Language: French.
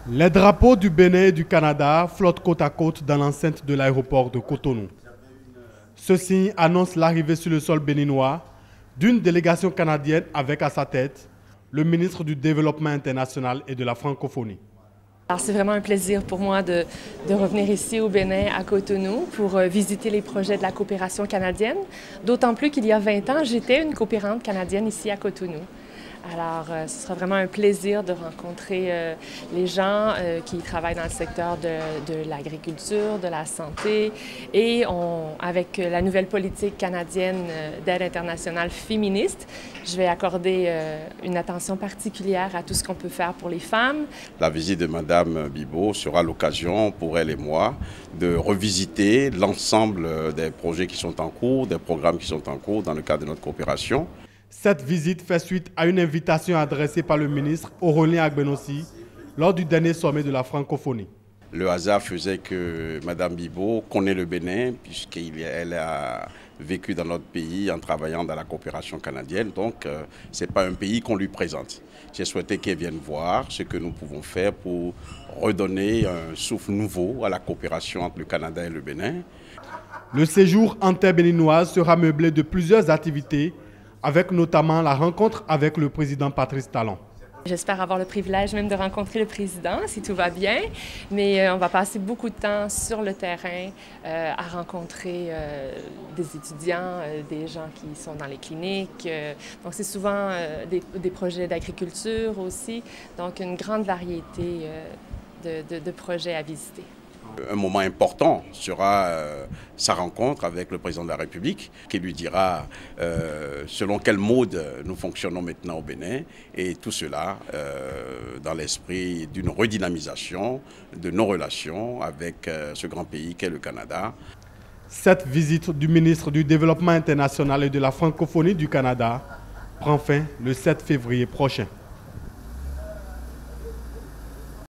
Les drapeaux du Bénin et du Canada flottent côte à côte dans l'enceinte de l'aéroport de Cotonou. Ce signe annonce l'arrivée sur le sol béninois d'une délégation canadienne avec à sa tête le ministre du Développement international et de la francophonie. C'est vraiment un plaisir pour moi de revenir ici au Bénin, à Cotonou, pour visiter les projets de la coopération canadienne. D'autant plus qu'il y a 20 ans, j'étais une coopérante canadienne ici à Cotonou. Alors, ce sera vraiment un plaisir de rencontrer les gens qui travaillent dans le secteur de l'agriculture, de la santé. Et avec la nouvelle politique canadienne d'aide internationale féministe, je vais accorder une attention particulière à tout ce qu'on peut faire pour les femmes. La visite de Mme Bibeau sera l'occasion pour elle et moi de revisiter l'ensemble des projets qui sont en cours, des programmes qui sont en cours dans le cadre de notre coopération. Cette visite fait suite à une invitation adressée par le ministre Aurélien Agbenossi lors du dernier sommet de la francophonie. Le hasard faisait que Mme Bibeau connaît le Bénin puisqu'elle a vécu dans notre pays en travaillant dans la coopération canadienne. Donc, ce n'est pas un pays qu'on lui présente. J'ai souhaité qu'elle vienne voir ce que nous pouvons faire pour redonner un souffle nouveau à la coopération entre le Canada et le Bénin. Le séjour en terre béninoise sera meublé de plusieurs activités, avec notamment la rencontre avec le président Patrice Talon. J'espère avoir le privilège même de rencontrer le président, si tout va bien, mais on va passer beaucoup de temps sur le terrain à rencontrer des étudiants, des gens qui sont dans les cliniques. Donc c'est souvent des projets d'agriculture aussi, donc une grande variété de projets à visiter. Un moment important sera sa rencontre avec le président de la République qui lui dira selon quel mode nous fonctionnons maintenant au Bénin et tout cela dans l'esprit d'une redynamisation de nos relations avec ce grand pays qu'est le Canada. Cette visite du ministre du Développement international et de la francophonie du Canada prend fin le 7 février prochain.